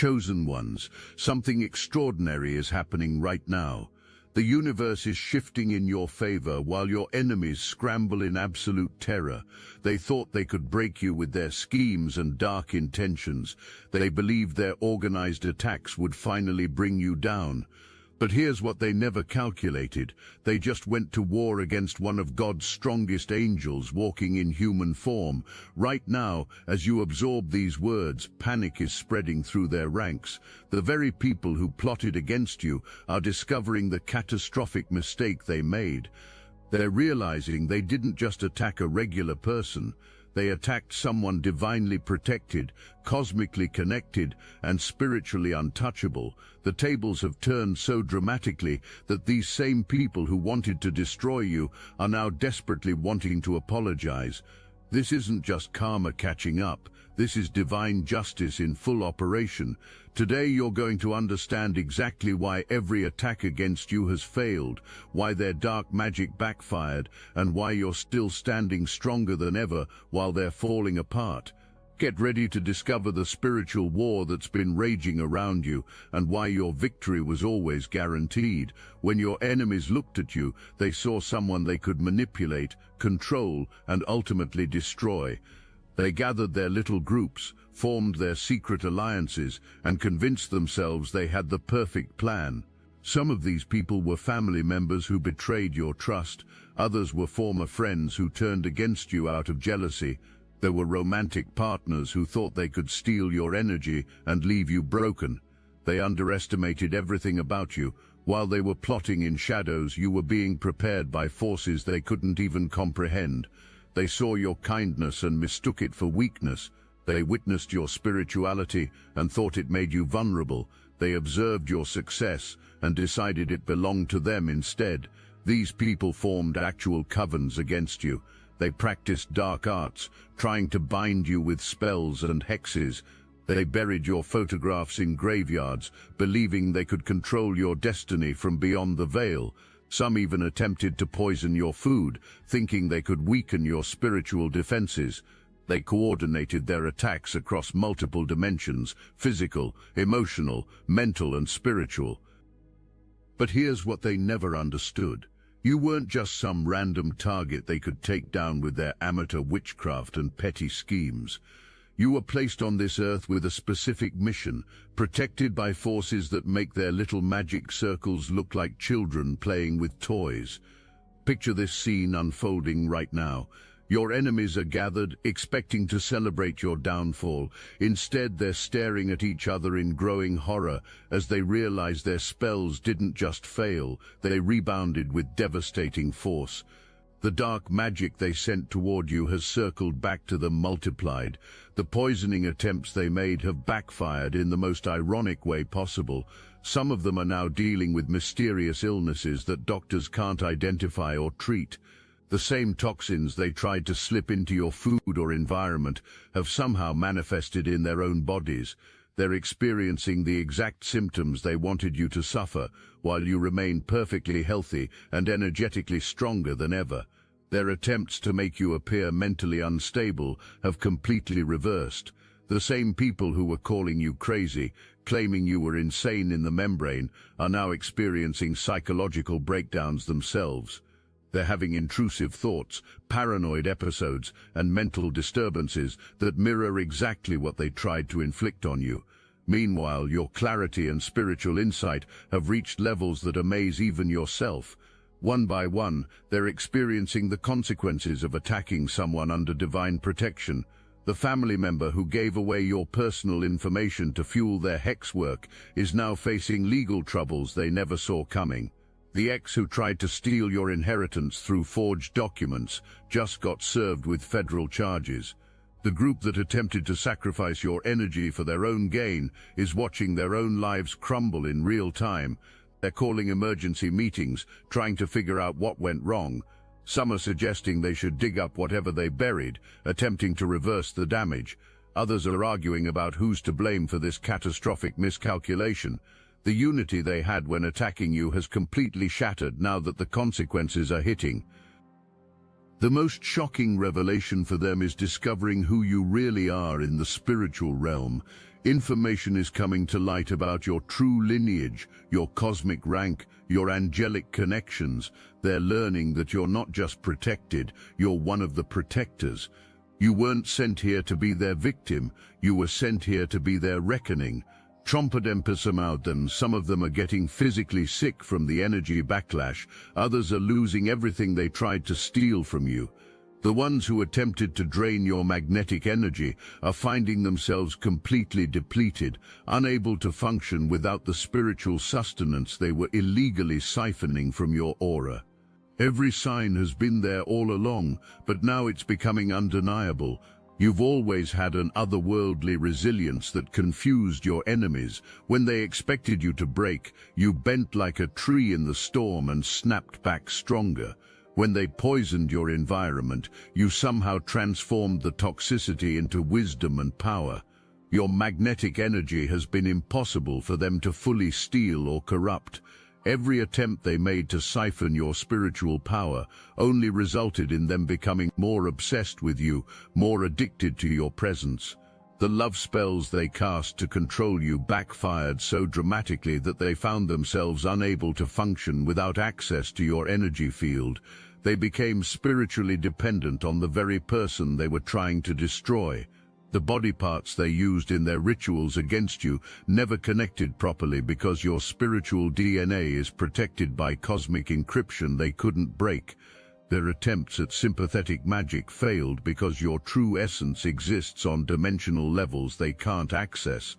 Chosen ones, something extraordinary is happening right now. The universe is shifting in your favor while your enemies scramble in absolute terror. They thought they could break you with their schemes and dark intentions. They believed their organized attacks would finally bring you down. But here's what they never calculated. They just went to war against one of God's strongest angels walking in human form. Right now, as you absorb these words, panic is spreading through their ranks. The very people who plotted against you are discovering the catastrophic mistake they made. They're realizing they didn't just attack a regular person. They attacked someone divinely protected, cosmically connected, and spiritually untouchable. The tables have turned so dramatically that these same people who wanted to destroy you are now desperately wanting to apologize. This isn't just karma catching up. This is divine justice in full operation. Today you're going to understand exactly why every attack against you has failed, why their dark magic backfired, and why you're still standing stronger than ever while they're falling apart. Get ready to discover the spiritual war that's been raging around you and why your victory was always guaranteed. When your enemies looked at you, they saw someone they could manipulate, control, and ultimately destroy. They gathered their little groups, formed their secret alliances, and convinced themselves they had the perfect plan. Some of these people were family members who betrayed your trust. Others were former friends who turned against you out of jealousy. There were romantic partners who thought they could steal your energy and leave you broken. They underestimated everything about you. While they were plotting in shadows, you were being prepared by forces they couldn't even comprehend. They saw your kindness and mistook it for weakness. They witnessed your spirituality and thought it made you vulnerable. They observed your success and decided it belonged to them instead. These people formed actual covens against you. They practiced dark arts, trying to bind you with spells and hexes. They buried your photographs in graveyards, believing they could control your destiny from beyond the veil. Some even attempted to poison your food, thinking they could weaken your spiritual defenses. They coordinated their attacks across multiple dimensions: physical, emotional, mental, and spiritual. But here's what they never understood. You weren't just some random target they could take down with their amateur witchcraft and petty schemes. You were placed on this earth with a specific mission, protected by forces that make their little magic circles look like children playing with toys. Picture this scene unfolding right now. Your enemies are gathered, expecting to celebrate your downfall. Instead, they're staring at each other in growing horror as they realize their spells didn't just fail, they rebounded with devastating force. The dark magic they sent toward you has circled back to them multiplied. The poisoning attempts they made have backfired in the most ironic way possible. Some of them are now dealing with mysterious illnesses that doctors can't identify or treat. The same toxins they tried to slip into your food or environment have somehow manifested in their own bodies. They're experiencing the exact symptoms they wanted you to suffer, while you remain perfectly healthy and energetically stronger than ever. Their attempts to make you appear mentally unstable have completely reversed. The same people who were calling you crazy, claiming you were insane in the membrane, are now experiencing psychological breakdowns themselves. They're having intrusive thoughts, paranoid episodes, and mental disturbances that mirror exactly what they tried to inflict on you. Meanwhile, your clarity and spiritual insight have reached levels that amaze even yourself. One by one, they're experiencing the consequences of attacking someone under divine protection. The family member who gave away your personal information to fuel their hex work is now facing legal troubles they never saw coming. The ex who tried to steal your inheritance through forged documents just got served with federal charges. The group that attempted to sacrifice your energy for their own gain is watching their own lives crumble in real time. They're calling emergency meetings, trying to figure out what went wrong. Some are suggesting they should dig up whatever they buried, attempting to reverse the damage. Others are arguing about who's to blame for this catastrophic miscalculation. The unity they had when attacking you has completely shattered now that the consequences are hitting. The most shocking revelation for them is discovering who you really are in the spiritual realm. Information is coming to light about your true lineage, your cosmic rank, your angelic connections. They're learning that you're not just protected, you're one of the protectors. You weren't sent here to be their victim, you were sent here to be their reckoning. Some of them are getting physically sick from the energy backlash, others are losing everything they tried to steal from you. The ones who attempted to drain your magnetic energy are finding themselves completely depleted, unable to function without the spiritual sustenance they were illegally siphoning from your aura. Every sign has been there all along, but now it's becoming undeniable. You've always had an otherworldly resilience that confused your enemies. When they expected you to break, you bent like a tree in the storm and snapped back stronger. When they poisoned your environment, you somehow transformed the toxicity into wisdom and power. Your magnetic energy has been impossible for them to fully steal or corrupt. Every attempt they made to siphon your spiritual power only resulted in them becoming more obsessed with you, more addicted to your presence. The love spells they cast to control you backfired so dramatically that they found themselves unable to function without access to your energy field. They became spiritually dependent on the very person they were trying to destroy. The body parts they used in their rituals against you never connected properly because your spiritual DNA is protected by cosmic encryption they couldn't break. Their attempts at sympathetic magic failed because your true essence exists on dimensional levels they can't access.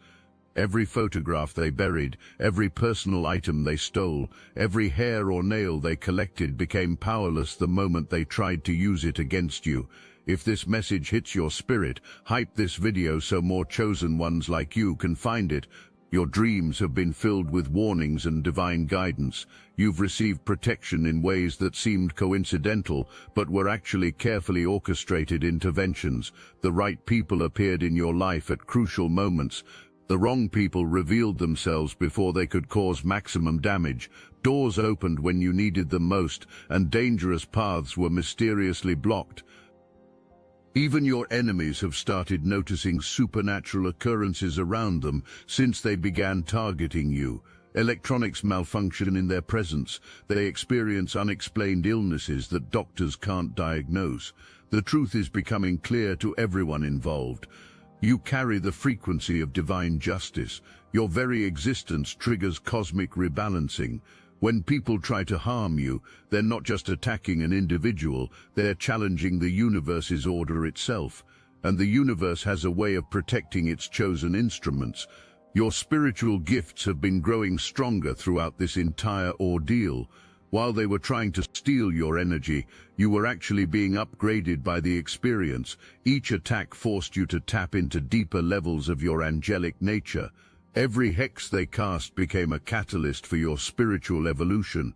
Every photograph they buried, every personal item they stole, every hair or nail they collected became powerless the moment they tried to use it against you. If this message hits your spirit, hype this video so more chosen ones like you can find it. Your dreams have been filled with warnings and divine guidance. You've received protection in ways that seemed coincidental, but were actually carefully orchestrated interventions. The right people appeared in your life at crucial moments. The wrong people revealed themselves before they could cause maximum damage. Doors opened when you needed them most, and dangerous paths were mysteriously blocked. Even your enemies have started noticing supernatural occurrences around them since they began targeting you. Electronics malfunction in their presence. They experience unexplained illnesses that doctors can't diagnose. The truth is becoming clear to everyone involved. You carry the frequency of divine justice. Your very existence triggers cosmic rebalancing. When people try to harm you, they're not just attacking an individual, they're challenging the universe's order itself. And the universe has a way of protecting its chosen instruments. Your spiritual gifts have been growing stronger throughout this entire ordeal. While they were trying to steal your energy, you were actually being upgraded by the experience. Each attack forced you to tap into deeper levels of your angelic nature. Every hex they cast became a catalyst for your spiritual evolution.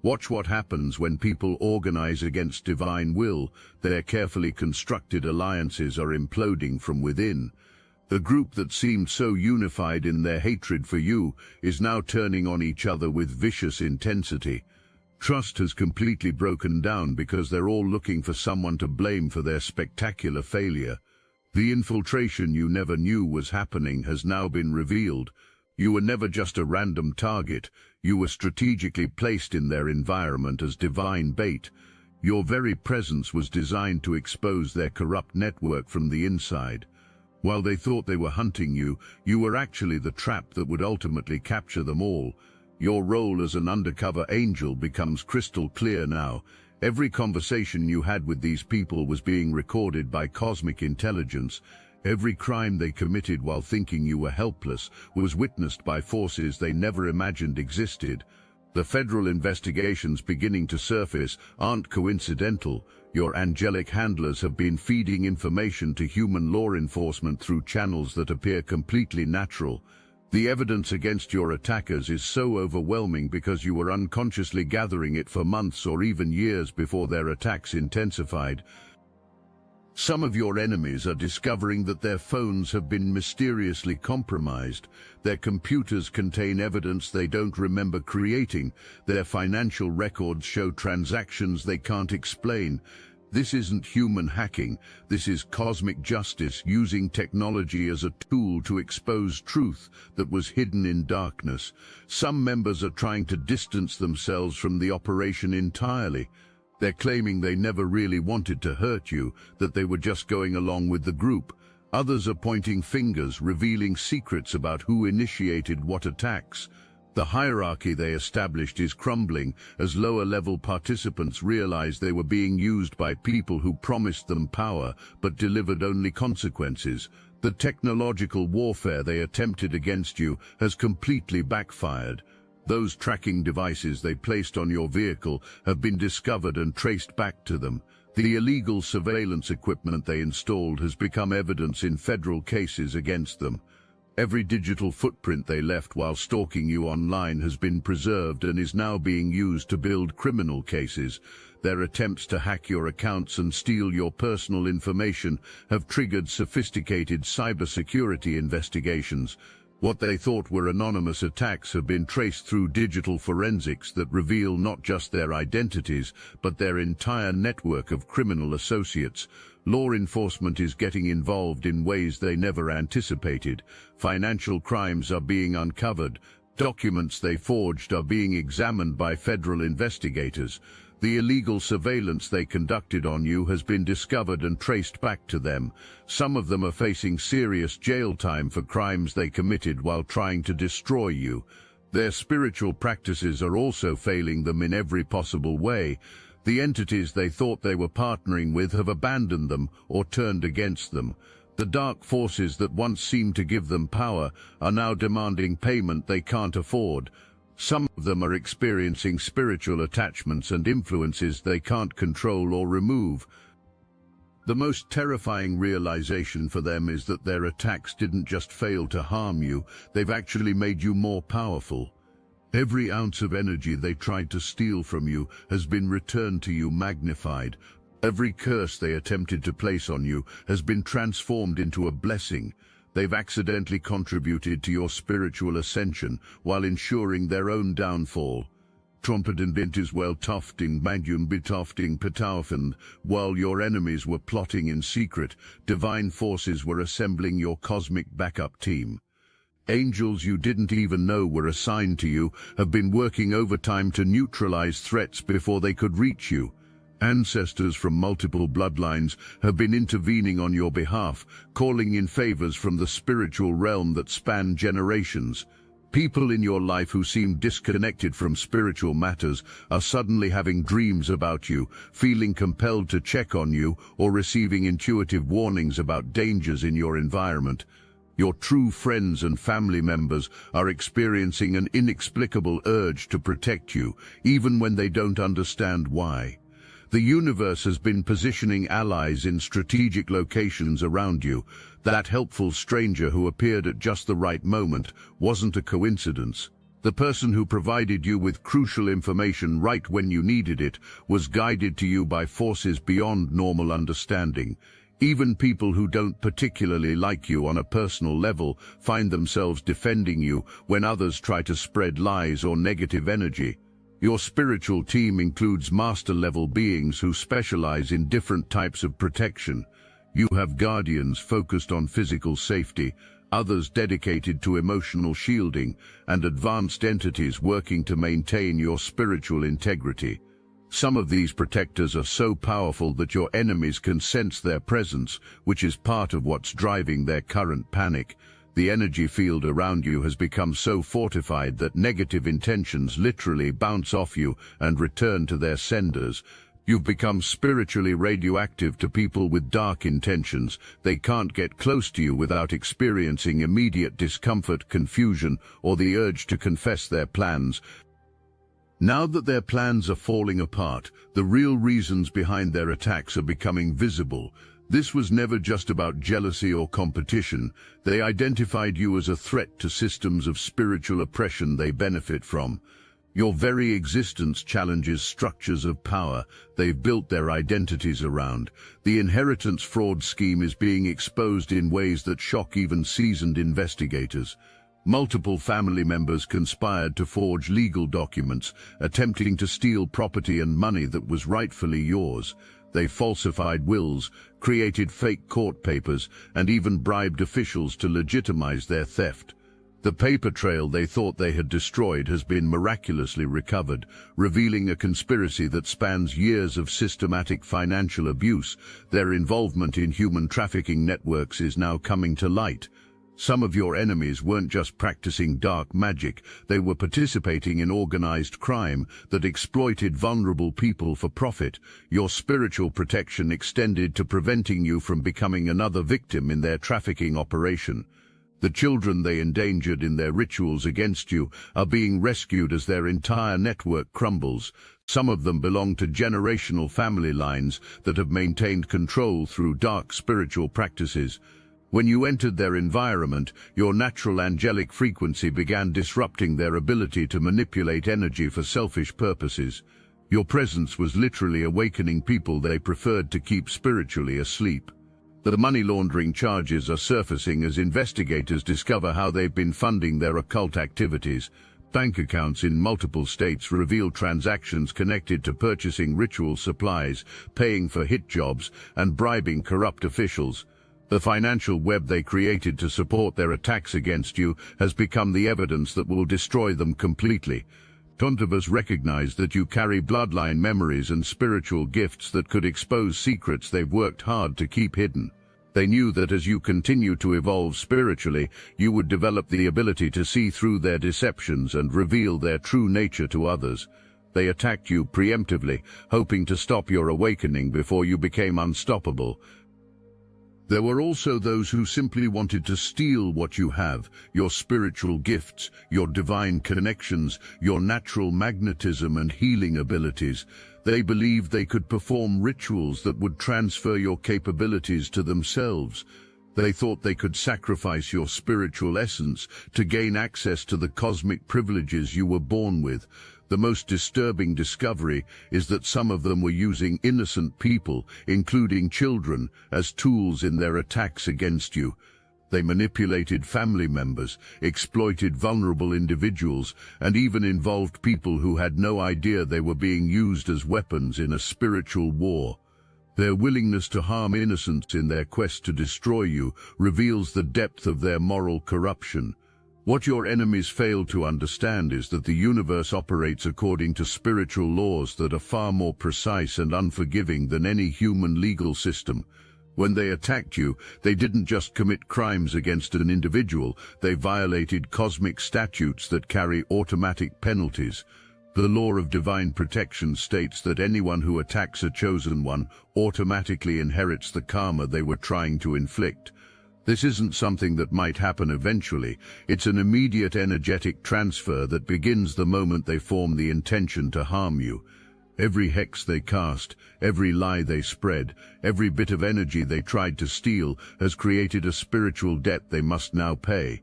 Watch what happens when people organize against divine will. Their carefully constructed alliances are imploding from within. The group that seemed so unified in their hatred for you is now turning on each other with vicious intensity. Trust has completely broken down because they're all looking for someone to blame for their spectacular failure. The infiltration you never knew was happening has now been revealed. You were never just a random target. You were strategically placed in their environment as divine bait. Your very presence was designed to expose their corrupt network from the inside. While they thought they were hunting you, you were actually the trap that would ultimately capture them all. Your role as an undercover angel becomes crystal clear now. Every conversation you had with these people was being recorded by cosmic intelligence. Every crime they committed while thinking you were helpless was witnessed by forces they never imagined existed. The federal investigations beginning to surface aren't coincidental. Your angelic handlers have been feeding information to human law enforcement through channels that appear completely natural. The evidence against your attackers is so overwhelming because you were unconsciously gathering it for months or even years before their attacks intensified. Some of your enemies are discovering that their phones have been mysteriously compromised. Their computers contain evidence they don't remember creating. Their financial records show transactions they can't explain. This isn't human hacking, this is cosmic justice using technology as a tool to expose truth that was hidden in darkness. Some members are trying to distance themselves from the operation entirely. They're claiming they never really wanted to hurt you, that they were just going along with the group. Others are pointing fingers, revealing secrets about who initiated what attacks. The hierarchy they established is crumbling as lower-level participants realize they were being used by people who promised them power but delivered only consequences. The technological warfare they attempted against you has completely backfired. Those tracking devices they placed on your vehicle have been discovered and traced back to them. The illegal surveillance equipment they installed has become evidence in federal cases against them. Every digital footprint they left while stalking you online has been preserved and is now being used to build criminal cases. Their attempts to hack your accounts and steal your personal information have triggered sophisticated cybersecurity investigations. What they thought were anonymous attacks have been traced through digital forensics that reveal not just their identities, but their entire network of criminal associates. Law enforcement is getting involved in ways they never anticipated. Financial crimes are being uncovered. Documents they forged are being examined by federal investigators. The illegal surveillance they conducted on you has been discovered and traced back to them. Some of them are facing serious jail time for crimes they committed while trying to destroy you. Their spiritual practices are also failing them in every possible way. The entities they thought they were partnering with have abandoned them or turned against them. The dark forces that once seemed to give them power are now demanding payment they can't afford. Some of them are experiencing spiritual attachments and influences they can't control or remove. The most terrifying realization for them is that their attacks didn't just fail to harm you, they've actually made you more powerful. Every ounce of energy they tried to steal from you has been returned to you magnified. Every curse they attempted to place on you has been transformed into a blessing. They've accidentally contributed to your spiritual ascension while ensuring their own downfall. Trompetin bintis well tofting madyun bitofting petaufen. While your enemies were plotting in secret, divine forces were assembling your cosmic backup team. Angels you didn't even know were assigned to you have been working overtime to neutralize threats before they could reach you. Ancestors from multiple bloodlines have been intervening on your behalf, calling in favors from the spiritual realm that span generations. People in your life who seem disconnected from spiritual matters are suddenly having dreams about you, feeling compelled to check on you, or receiving intuitive warnings about dangers in your environment. Your true friends and family members are experiencing an inexplicable urge to protect you, even when they don't understand why. The universe has been positioning allies in strategic locations around you. That helpful stranger who appeared at just the right moment wasn't a coincidence. The person who provided you with crucial information right when you needed it was guided to you by forces beyond normal understanding. Even people who don't particularly like you on a personal level find themselves defending you when others try to spread lies or negative energy. Your spiritual team includes master-level beings who specialize in different types of protection. You have guardians focused on physical safety, others dedicated to emotional shielding, and advanced entities working to maintain your spiritual integrity. Some of these protectors are so powerful that your enemies can sense their presence, which is part of what's driving their current panic. The energy field around you has become so fortified that negative intentions literally bounce off you and return to their senders. You've become spiritually radioactive to people with dark intentions. They can't get close to you without experiencing immediate discomfort, confusion, or the urge to confess their plans. Now that their plans are falling apart, the real reasons behind their attacks are becoming visible. This was never just about jealousy or competition. They identified you as a threat to systems of spiritual oppression they benefit from. Your very existence challenges structures of power they've built their identities around. The inheritance fraud scheme is being exposed in ways that shock even seasoned investigators. Multiple family members conspired to forge legal documents, attempting to steal property and money that was rightfully yours. They falsified wills, created fake court papers, and even bribed officials to legitimize their theft. The paper trail they thought they had destroyed has been miraculously recovered, revealing a conspiracy that spans years of systematic financial abuse. Their involvement in human trafficking networks is now coming to light. Some of your enemies weren't just practicing dark magic, they were participating in organized crime that exploited vulnerable people for profit. Your spiritual protection extended to preventing you from becoming another victim in their trafficking operation. The children they endangered in their rituals against you are being rescued as their entire network crumbles. Some of them belong to generational family lines that have maintained control through dark spiritual practices. When you entered their environment, your natural angelic frequency began disrupting their ability to manipulate energy for selfish purposes. Your presence was literally awakening people they preferred to keep spiritually asleep. The money laundering charges are surfacing as investigators discover how they've been funding their occult activities. Bank accounts in multiple states reveal transactions connected to purchasing ritual supplies, paying for hit jobs, and bribing corrupt officials. The financial web they created to support their attacks against you has become the evidence that will destroy them completely. Tontavas recognize that you carry bloodline memories and spiritual gifts that could expose secrets they've worked hard to keep hidden. They knew that as you continue to evolve spiritually, you would develop the ability to see through their deceptions and reveal their true nature to others. They attacked you preemptively, hoping to stop your awakening before you became unstoppable. There were also those who simply wanted to steal what you have, your spiritual gifts, your divine connections, your natural magnetism and healing abilities. They believed they could perform rituals that would transfer your capabilities to themselves. They thought they could sacrifice your spiritual essence to gain access to the cosmic privileges you were born with. The most disturbing discovery is that some of them were using innocent people, including children, as tools in their attacks against you. They manipulated family members, exploited vulnerable individuals, and even involved people who had no idea they were being used as weapons in a spiritual war. Their willingness to harm innocents in their quest to destroy you reveals the depth of their moral corruption. What your enemies fail to understand is that the universe operates according to spiritual laws that are far more precise and unforgiving than any human legal system. When they attacked you, they didn't just commit crimes against an individual, they violated cosmic statutes that carry automatic penalties. The law of divine protection states that anyone who attacks a chosen one automatically inherits the karma they were trying to inflict. This isn't something that might happen eventually. It's an immediate energetic transfer that begins the moment they form the intention to harm you. Every hex they cast, every lie they spread, every bit of energy they tried to steal has created a spiritual debt they must now pay.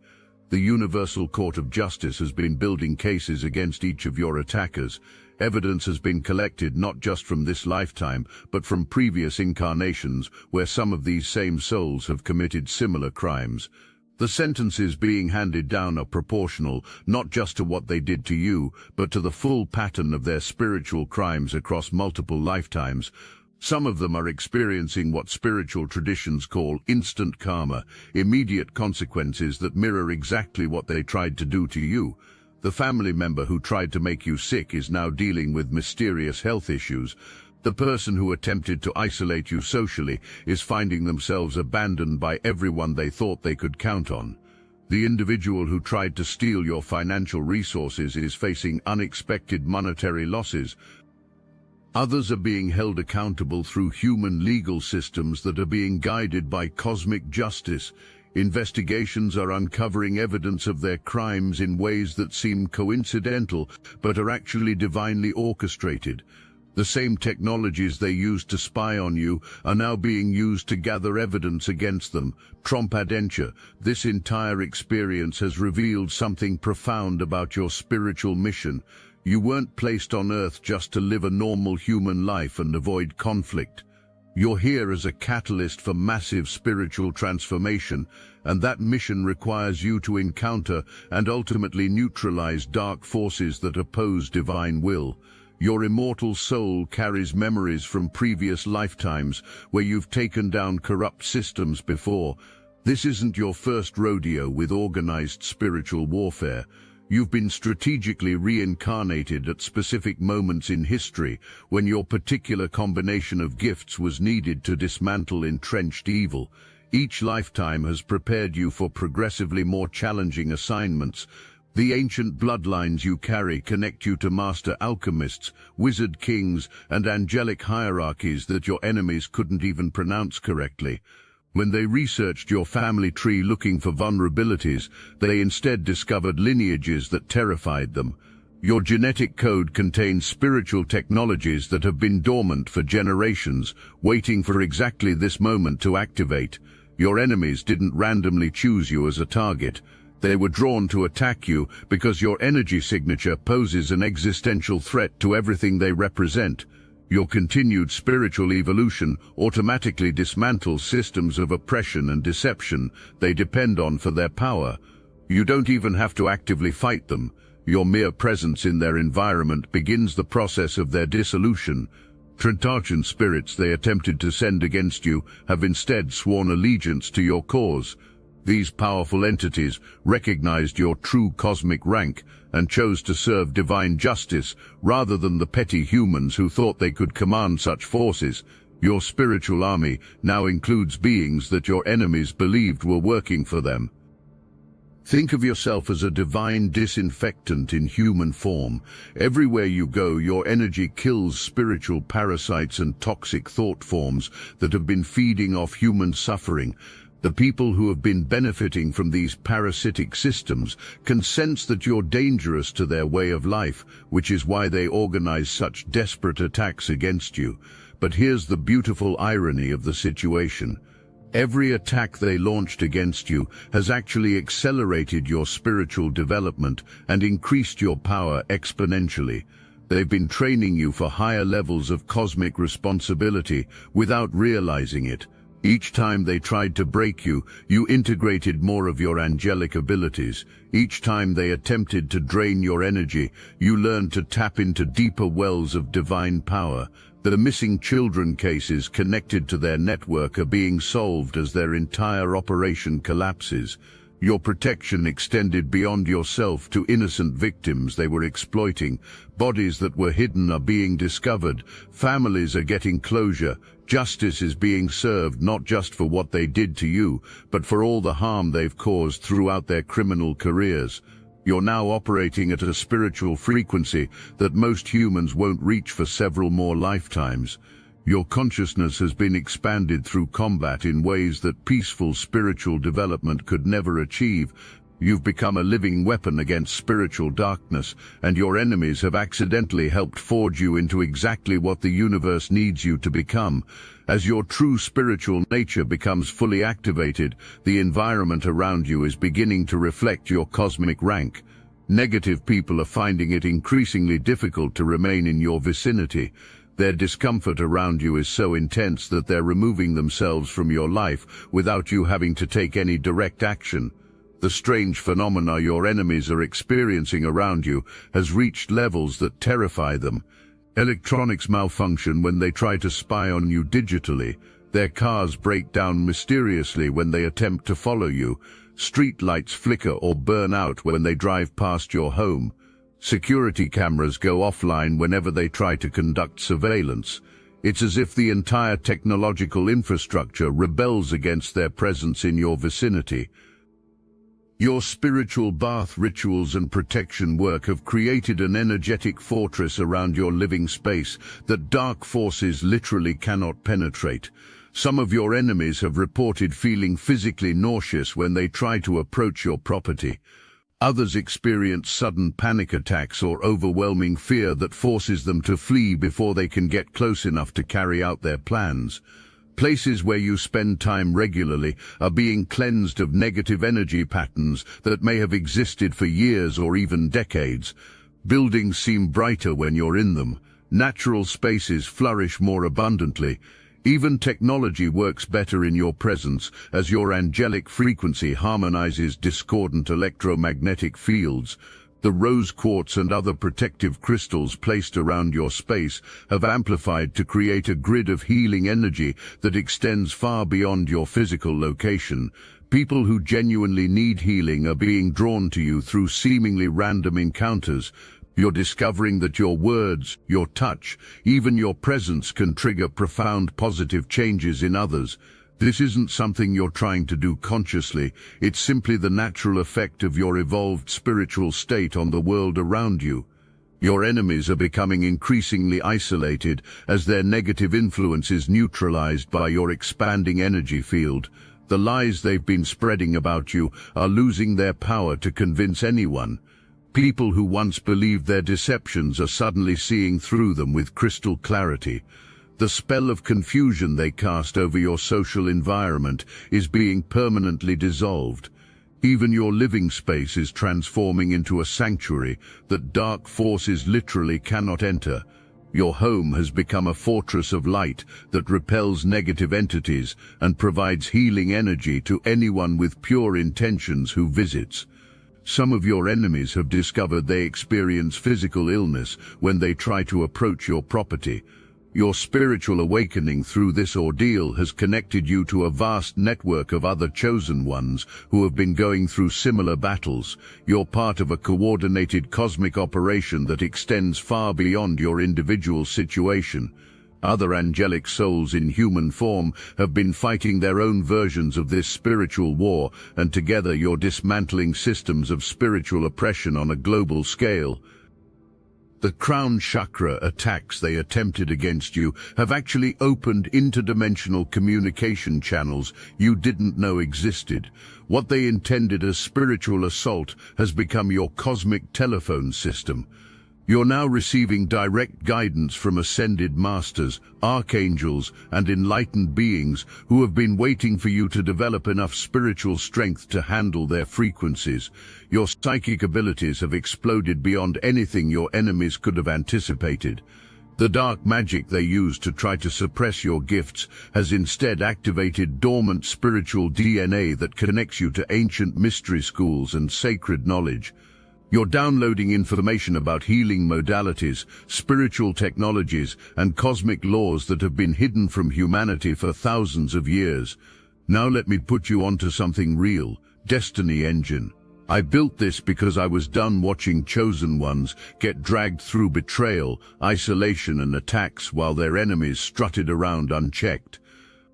The Universal Court of Justice has been building cases against each of your attackers. Evidence has been collected not just from this lifetime, but from previous incarnations where some of these same souls have committed similar crimes. The sentences being handed down are proportional, not just to what they did to you, but to the full pattern of their spiritual crimes across multiple lifetimes. Some of them are experiencing what spiritual traditions call instant karma, immediate consequences that mirror exactly what they tried to do to you. The family member who tried to make you sick is now dealing with mysterious health issues. The person who attempted to isolate you socially is finding themselves abandoned by everyone they thought they could count on. The individual who tried to steal your financial resources is facing unexpected monetary losses. Others are being held accountable through human legal systems that are being guided by cosmic justice. Investigations are uncovering evidence of their crimes in ways that seem coincidental, but are actually divinely orchestrated. The same technologies they used to spy on you are now being used to gather evidence against them. Trump Adventure, this entire experience has revealed something profound about your spiritual mission. You weren't placed on Earth just to live a normal human life and avoid conflict. You're here as a catalyst for massive spiritual transformation, and that mission requires you to encounter and ultimately neutralize dark forces that oppose divine will. Your immortal soul carries memories from previous lifetimes where you've taken down corrupt systems before. This isn't your first rodeo with organized spiritual warfare. You've been strategically reincarnated at specific moments in history when your particular combination of gifts was needed to dismantle entrenched evil. Each lifetime has prepared you for progressively more challenging assignments. The ancient bloodlines you carry connect you to master alchemists, wizard kings, and angelic hierarchies that your enemies couldn't even pronounce correctly. When they researched your family tree looking for vulnerabilities, they instead discovered lineages that terrified them. Your genetic code contains spiritual technologies that have been dormant for generations, waiting for exactly this moment to activate. Your enemies didn't randomly choose you as a target. They were drawn to attack you because your energy signature poses an existential threat to everything they represent. Your continued spiritual evolution automatically dismantles systems of oppression and deception they depend on for their power. You don't even have to actively fight them. Your mere presence in their environment begins the process of their dissolution. Trentagian spirits they attempted to send against you have instead sworn allegiance to your cause. These powerful entities recognized your true cosmic rank and chose to serve divine justice rather than the petty humans who thought they could command such forces. Your spiritual army now includes beings that your enemies believed were working for them. Think of yourself as a divine disinfectant in human form. Everywhere you go, your energy kills spiritual parasites and toxic thought forms that have been feeding off human suffering. The people who have been benefiting from these parasitic systems can sense that you're dangerous to their way of life, which is why they organize such desperate attacks against you. But here's the beautiful irony of the situation. Every attack they launched against you has actually accelerated your spiritual development and increased your power exponentially. They've been training you for higher levels of cosmic responsibility without realizing it. Each time they tried to break you, you integrated more of your angelic abilities. Each time they attempted to drain your energy, you learned to tap into deeper wells of divine power. The missing children cases connected to their network are being solved as their entire operation collapses. Your protection extended beyond yourself to innocent victims they were exploiting. Bodies that were hidden are being discovered. Families are getting closure. Justice is being served not just for what they did to you, but for all the harm they've caused throughout their criminal careers. You're now operating at a spiritual frequency that most humans won't reach for several more lifetimes. Your consciousness has been expanded through combat in ways that peaceful spiritual development could never achieve. You've become a living weapon against spiritual darkness, and your enemies have accidentally helped forge you into exactly what the universe needs you to become. As your true spiritual nature becomes fully activated, the environment around you is beginning to reflect your cosmic rank. Negative people are finding it increasingly difficult to remain in your vicinity. Their discomfort around you is so intense that they're removing themselves from your life without you having to take any direct action. The strange phenomena your enemies are experiencing around you has reached levels that terrify them. Electronics malfunction when they try to spy on you digitally. Their cars break down mysteriously when they attempt to follow you. Street lights flicker or burn out when they drive past your home. Security cameras go offline whenever they try to conduct surveillance. It's as if the entire technological infrastructure rebels against their presence in your vicinity. Your spiritual bath rituals and protection work have created an energetic fortress around your living space that dark forces literally cannot penetrate. Some of your enemies have reported feeling physically nauseous when they try to approach your property. Others experience sudden panic attacks or overwhelming fear that forces them to flee before they can get close enough to carry out their plans. Places where you spend time regularly are being cleansed of negative energy patterns that may have existed for years or even decades. Buildings seem brighter when you're in them. Natural spaces flourish more abundantly. Even technology works better in your presence as your angelic frequency harmonizes discordant electromagnetic fields. The rose quartz and other protective crystals placed around your space have amplified to create a grid of healing energy that extends far beyond your physical location. People who genuinely need healing are being drawn to you through seemingly random encounters. You're discovering that your words, your touch, even your presence can trigger profound positive changes in others. This isn't something you're trying to do consciously. It's simply the natural effect of your evolved spiritual state on the world around you. Your enemies are becoming increasingly isolated as their negative influence is neutralized by your expanding energy field. The lies they've been spreading about you are losing their power to convince anyone. People who once believed their deceptions are suddenly seeing through them with crystal clarity. The spell of confusion they cast over your social environment is being permanently dissolved. Even your living space is transforming into a sanctuary that dark forces literally cannot enter. Your home has become a fortress of light that repels negative entities and provides healing energy to anyone with pure intentions who visits. Some of your enemies have discovered they experience physical illness when they try to approach your property. Your spiritual awakening through this ordeal has connected you to a vast network of other chosen ones who have been going through similar battles. You're part of a coordinated cosmic operation that extends far beyond your individual situation. Other angelic souls in human form have been fighting their own versions of this spiritual war, and together you're dismantling systems of spiritual oppression on a global scale. The crown chakra attacks they attempted against you have actually opened interdimensional communication channels you didn't know existed. What they intended as spiritual assault has become your cosmic telephone system. You're now receiving direct guidance from ascended masters, archangels, and enlightened beings who have been waiting for you to develop enough spiritual strength to handle their frequencies. Your psychic abilities have exploded beyond anything your enemies could have anticipated. The dark magic they used to try to suppress your gifts has instead activated dormant spiritual DNA that connects you to ancient mystery schools and sacred knowledge. You're downloading information about healing modalities, spiritual technologies, and cosmic laws that have been hidden from humanity for thousands of years. Now let me put you onto something real, Destiny Engine. I built this because I was done watching chosen ones get dragged through betrayal, isolation, and attacks while their enemies strutted around unchecked.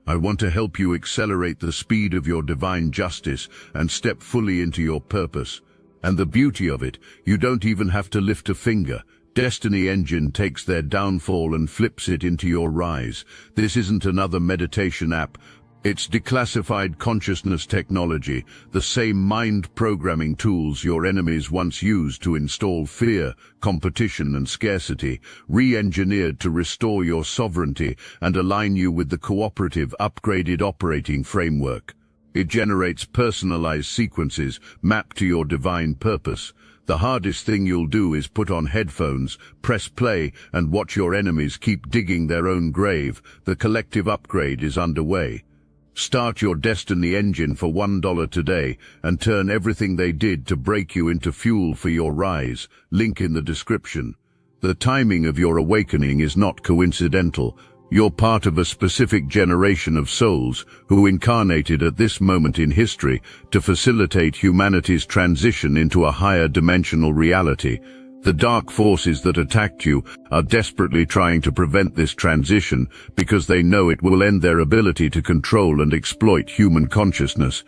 I want to help you accelerate the speed of your divine justice and step fully into your purpose. And the beauty of it, you don't even have to lift a finger. Destiny Engine takes their downfall and flips it into your rise. This isn't another meditation app. It's declassified consciousness technology, the same mind programming tools your enemies once used to install fear, competition, and scarcity, re-engineered to restore your sovereignty and align you with the cooperative, upgraded operating framework. It generates personalized sequences mapped to your divine purpose. The hardest thing you'll do is put on headphones, press play, and watch your enemies keep digging their own grave. The collective upgrade is underway. Start your Destiny Engine for $1 today and turn everything they did to break you into fuel for your rise. Link in the description. The timing of your awakening is not coincidental. You're part of a specific generation of souls who incarnated at this moment in history to facilitate humanity's transition into a higher dimensional reality. The dark forces that attacked you are desperately trying to prevent this transition because they know it will end their ability to control and exploit human consciousness.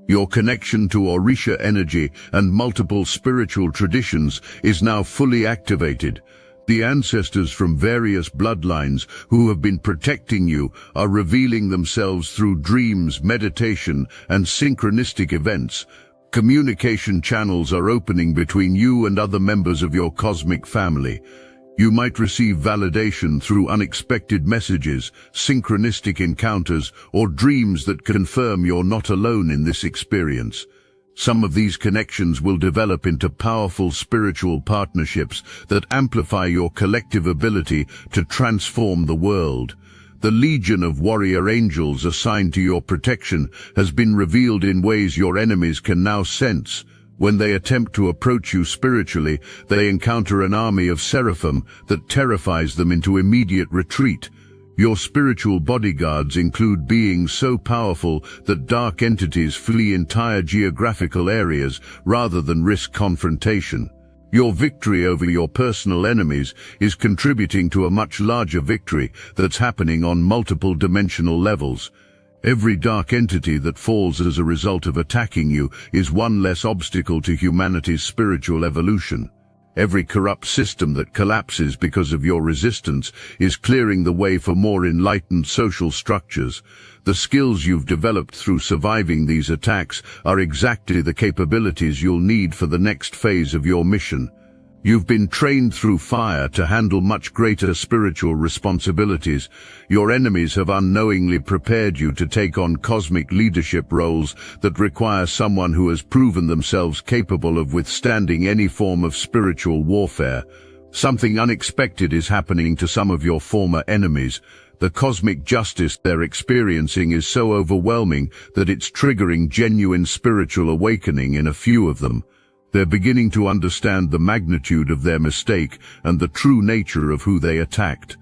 Your connection to Orisha energy and multiple spiritual traditions is now fully activated. The ancestors from various bloodlines who have been protecting you are revealing themselves through dreams, meditation, and synchronistic events. Communication channels are opening between you and other members of your cosmic family. You might receive validation through unexpected messages, synchronistic encounters, or dreams that confirm you're not alone in this experience. Some of these connections will develop into powerful spiritual partnerships that amplify your collective ability to transform the world. The legion of warrior angels assigned to your protection has been revealed in ways your enemies can now sense. When they attempt to approach you spiritually, they encounter an army of seraphim that terrifies them into immediate retreat. Your spiritual bodyguards include beings so powerful that dark entities flee entire geographical areas rather than risk confrontation. Your victory over your personal enemies is contributing to a much larger victory that's happening on multiple dimensional levels. Every dark entity that falls as a result of attacking you is one less obstacle to humanity's spiritual evolution. Every corrupt system that collapses because of your resistance is clearing the way for more enlightened social structures. The skills you've developed through surviving these attacks are exactly the capabilities you'll need for the next phase of your mission. You've been trained through fire to handle much greater spiritual responsibilities. Your enemies have unknowingly prepared you to take on cosmic leadership roles that require someone who has proven themselves capable of withstanding any form of spiritual warfare. Something unexpected is happening to some of your former enemies. The cosmic justice they're experiencing is so overwhelming that it's triggering genuine spiritual awakening in a few of them. They're beginning to understand the magnitude of their mistake and the true nature of who they attacked.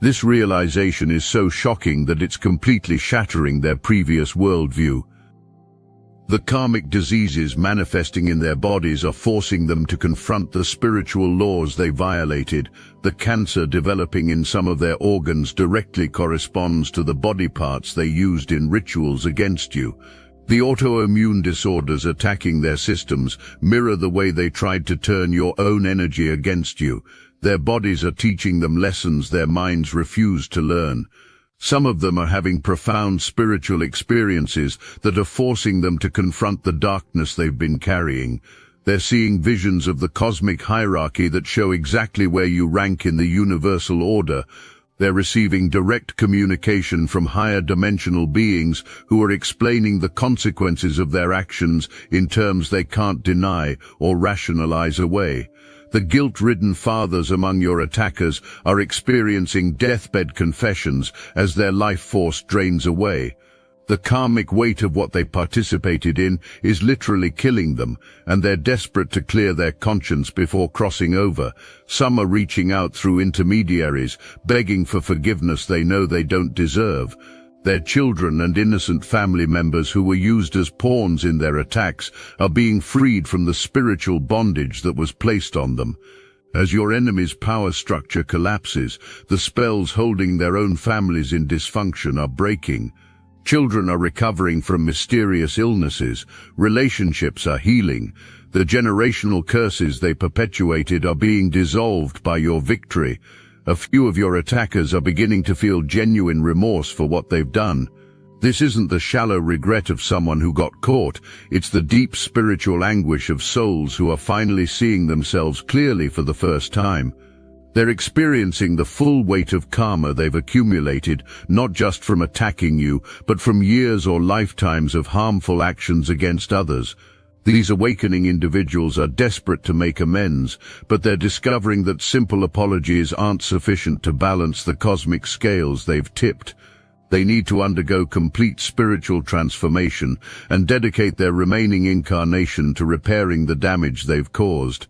This realization is so shocking that it's completely shattering their previous worldview. The karmic diseases manifesting in their bodies are forcing them to confront the spiritual laws they violated. The cancer developing in some of their organs directly corresponds to the body parts they used in rituals against you. The autoimmune disorders attacking their systems mirror the way they tried to turn your own energy against you. Their bodies are teaching them lessons their minds refuse to learn. Some of them are having profound spiritual experiences that are forcing them to confront the darkness they've been carrying. They're seeing visions of the cosmic hierarchy that show exactly where you rank in the universal order. They're receiving direct communication from higher dimensional beings who are explaining the consequences of their actions in terms they can't deny or rationalize away. The guilt-ridden fathers among your attackers are experiencing deathbed confessions as their life force drains away. The karmic weight of what they participated in is literally killing them, and they're desperate to clear their conscience before crossing over. Some are reaching out through intermediaries, begging for forgiveness they know they don't deserve. Their children and innocent family members who were used as pawns in their attacks are being freed from the spiritual bondage that was placed on them. As your enemy's power structure collapses, the spells holding their own families in dysfunction are breaking. Children are recovering from mysterious illnesses. Relationships are healing. The generational curses they perpetuated are being dissolved by your victory. A few of your attackers are beginning to feel genuine remorse for what they've done. This isn't the shallow regret of someone who got caught. It's the deep spiritual anguish of souls who are finally seeing themselves clearly for the first time. They're experiencing the full weight of karma they've accumulated, not just from attacking you, but from years or lifetimes of harmful actions against others. These awakening individuals are desperate to make amends, but they're discovering that simple apologies aren't sufficient to balance the cosmic scales they've tipped. They need to undergo complete spiritual transformation and dedicate their remaining incarnation to repairing the damage they've caused.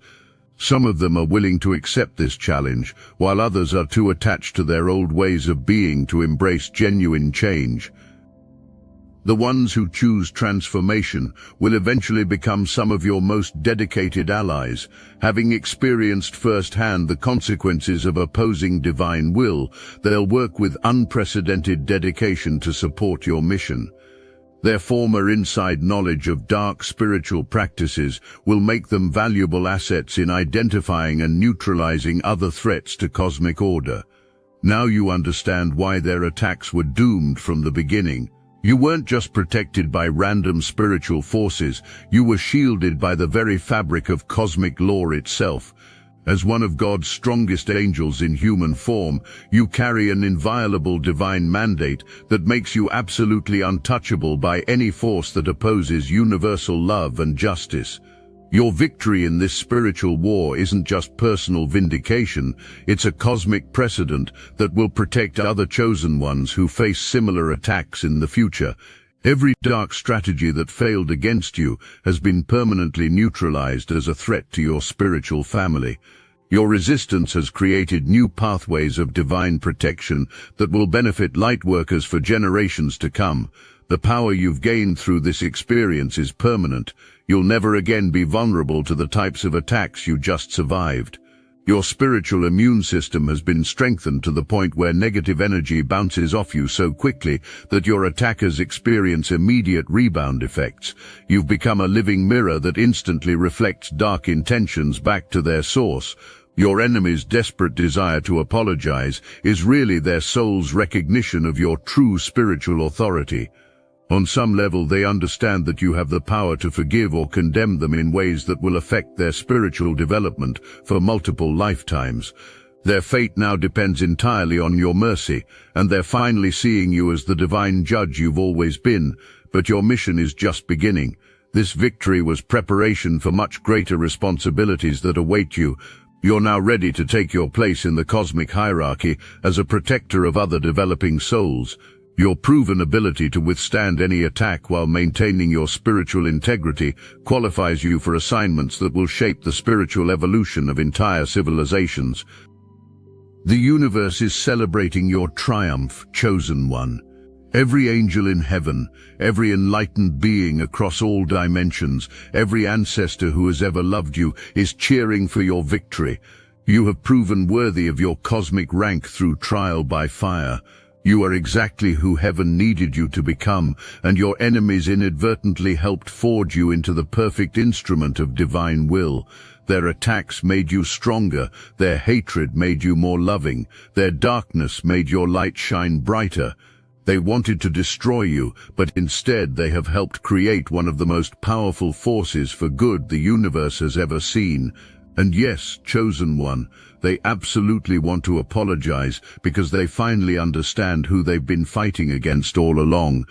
Some of them are willing to accept this challenge, while others are too attached to their old ways of being to embrace genuine change. The ones who choose transformation will eventually become some of your most dedicated allies. Having experienced firsthand the consequences of opposing divine will, they'll work with unprecedented dedication to support your mission. Their former inside knowledge of dark spiritual practices will make them valuable assets in identifying and neutralizing other threats to cosmic order. Now you understand why their attacks were doomed from the beginning. You weren't just protected by random spiritual forces, you were shielded by the very fabric of cosmic law itself. As one of God's strongest angels in human form, you carry an inviolable divine mandate that makes you absolutely untouchable by any force that opposes universal love and justice. Your victory in this spiritual war isn't just personal vindication, it's a cosmic precedent that will protect other chosen ones who face similar attacks in the future. Every dark strategy that failed against you has been permanently neutralized as a threat to your spiritual family. Your resistance has created new pathways of divine protection that will benefit Lightworkers for generations to come. The power you've gained through this experience is permanent. You'll never again be vulnerable to the types of attacks you just survived. Your spiritual immune system has been strengthened to the point where negative energy bounces off you so quickly that your attackers experience immediate rebound effects. You've become a living mirror that instantly reflects dark intentions back to their source. Your enemy's desperate desire to apologize is really their soul's recognition of your true spiritual authority. On some level, they understand that you have the power to forgive or condemn them in ways that will affect their spiritual development for multiple lifetimes. Their fate now depends entirely on your mercy, and they're finally seeing you as the divine judge you've always been, but your mission is just beginning. This victory was preparation for much greater responsibilities that await you. You're now ready to take your place in the cosmic hierarchy as a protector of other developing souls. Your proven ability to withstand any attack while maintaining your spiritual integrity qualifies you for assignments that will shape the spiritual evolution of entire civilizations. The universe is celebrating your triumph, Chosen One. Every angel in heaven, every enlightened being across all dimensions, every ancestor who has ever loved you is cheering for your victory. You have proven worthy of your cosmic rank through trial by fire. You are exactly who heaven needed you to become, and your enemies inadvertently helped forge you into the perfect instrument of divine will. Their attacks made you stronger, their hatred made you more loving, their darkness made your light shine brighter. They wanted to destroy you, but instead they have helped create one of the most powerful forces for good the universe has ever seen. And yes, Chosen One, they absolutely want to apologize because they finally understand who they've been fighting against all along.